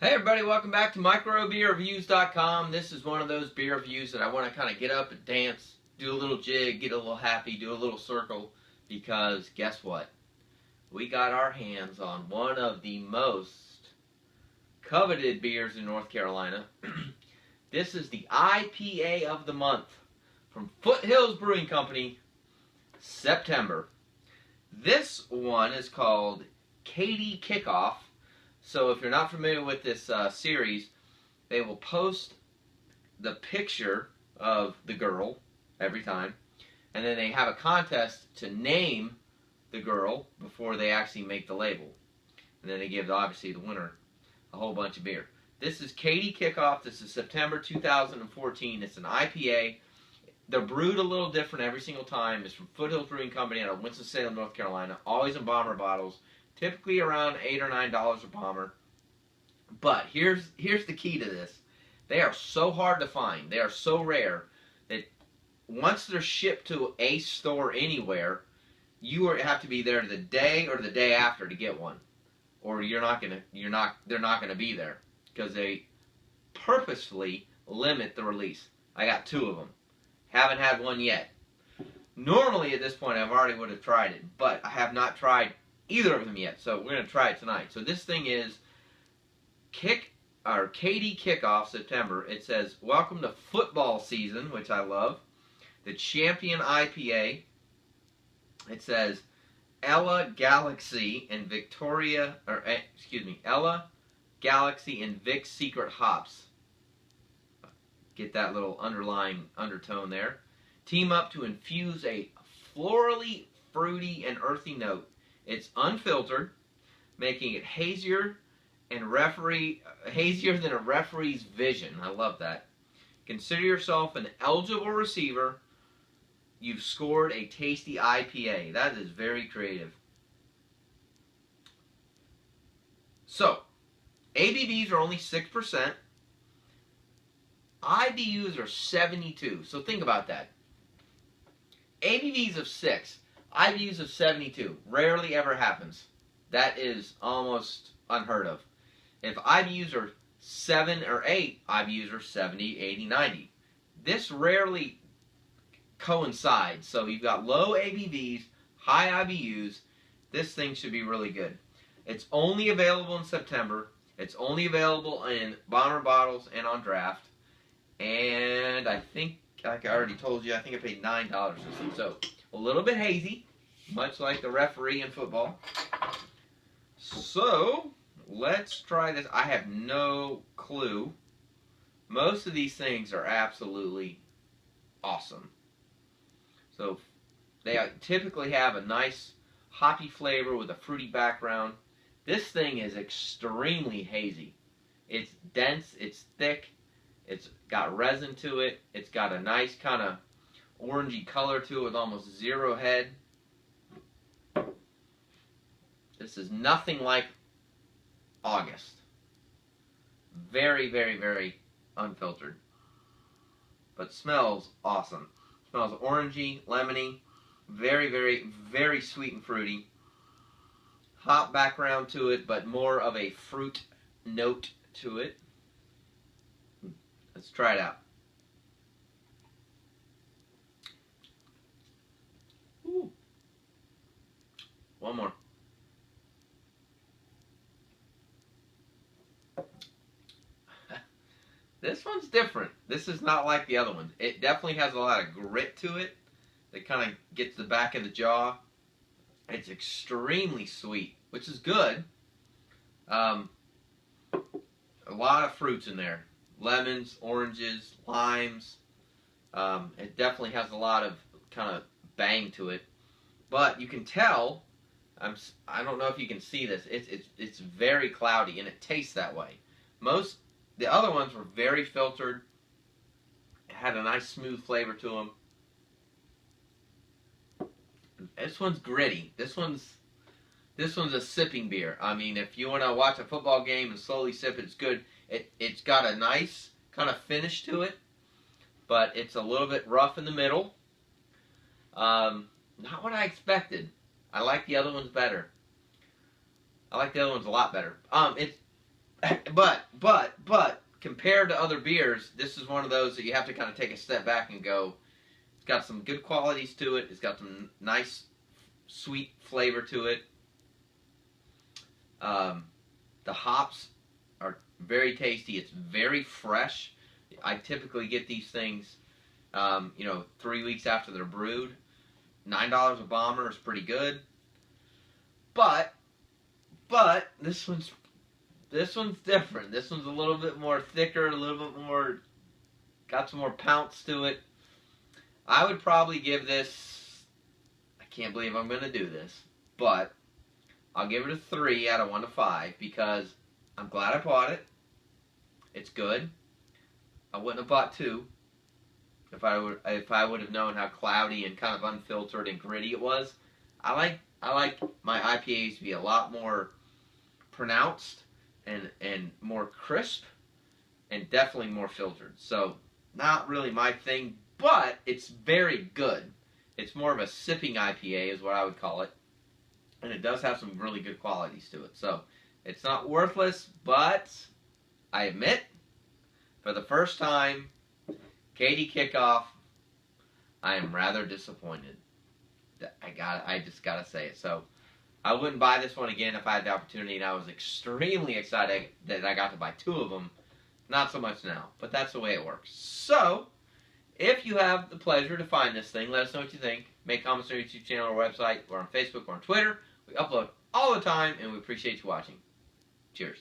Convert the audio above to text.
Hey everybody, welcome back to microbeerreviews.com. This is one of those beer reviews that I want to kind of get up and dance, do a little jig, get a little happy, do a little circle, because guess what? We got our hands on one of the most coveted beers in North Carolina. This is the IPA of the month from Foothills Brewing Company, September. This one is called Katie Kickoff. So if you're not familiar with this series, they will post the picture of the girl every time, and then they have a contest to name the girl before they actually make the label. And then they give, obviously, the winner a whole bunch of beer. This is Katie Kickoff. This is September 2014. It's an IPA. They're brewed a little different every single time. It's from Foothills Brewing Company out of Winston-Salem, North Carolina. Always in bomber bottles. Typically around $8 or $9 a bomber. But here's the key to this. They are so hard to find. They are so rare that once they're shipped to a store anywhere, have to be there the day or the day after to get one, or they're not gonna be there because they purposefully limit the release. I got 2 of them. Haven't had one yet. Normally at this point I already would have tried it, but I have not tried either of them yet, so we're going to try it tonight. So this thing is Katie Kickoff September. It says, welcome to football season, which I love. The Champion IPA. It says, Ella Galaxy and Ella Galaxy and Vic's Secret Hops. Get that little underlying undertone there. Team up to infuse a florally, fruity, and earthy note. It's unfiltered, making it hazier than a referee's vision. I love that. Consider yourself an eligible receiver. You've scored a tasty IPA. That is very creative. So, ABVs are only 6%. IBUs are 72. So think about that. ABVs of 6. IBUs of 72. Rarely ever happens. That is almost unheard of. If IBUs are 7 or 8, IBUs are 70, 80, 90. This rarely coincides. So you've got low ABVs, high IBUs. This thing should be really good. It's only available in September. It's only available in bomber bottles and on draft. And I think, like I already told you, I think I paid $9 or something. So a little bit hazy, much like the referee in football. So, let's try this. I have no clue. Most of these things are absolutely awesome. So, they typically have a nice hoppy flavor with a fruity background. This thing is extremely hazy. It's dense, it's thick, it's got resin to it, it's got a nice kind of orangey color to it with almost zero head. This is nothing like August. Very, very, very unfiltered. But smells awesome. Smells orangey, lemony, very, very, very sweet and fruity. Hop background to it, but more of a fruit note to it. Let's try it out. Ooh. One more. This one's different. This is not like the other ones. It definitely has a lot of grit to it that kind of gets the back of the jaw. It's extremely sweet, which is good. A lot of fruits in there. Lemons, oranges, limes. It definitely has a lot of kind of bang to it. But you can tell, I don't know if you can see this, it's very cloudy, and it tastes that way. The other ones were very filtered, had a nice smooth flavor to them. This one's gritty. This one's a sipping beer. I mean, if you want to watch a football game and slowly sip it, it's good. It's got a nice kind of finish to it, but it's a little bit rough in the middle. Not what I expected. I like the other ones better. I like the other ones a lot better. but compared to other beers, this is one of those that you have to kind of take a step back and go. It's got some good qualities to it. It's got some nice sweet flavor to it. The hops are very tasty. It's very fresh. I typically get these things, 3 weeks after they're brewed. $9 a bomber is pretty good. But this one's different. This one's a little bit more thicker, a little bit more, got some more pounce to it. I would probably give this, I can't believe I'm going to do this, but I'll give it a 3 out of 1 to 5 because I'm glad I bought it. It's good. I wouldn't have bought 2 if I would have known how cloudy and kind of unfiltered and gritty it was. I like my IPAs to be a lot more pronounced and more crisp and definitely more filtered. So not really my thing, but it's very good. It's more of a sipping IPA is what I would call it. And it does have some really good qualities to it. So it's not worthless, but I admit, for the first time, Katie kickoff, I am rather disappointed. I just gotta say it. So I wouldn't buy this one again if I had the opportunity, and I was extremely excited that I got to buy 2 of them. Not so much now, but that's the way it works. So, if you have the pleasure to find this thing, let us know what you think. Make comments on our YouTube channel or website, or on Facebook or on Twitter. We upload all the time, and we appreciate you watching. Cheers.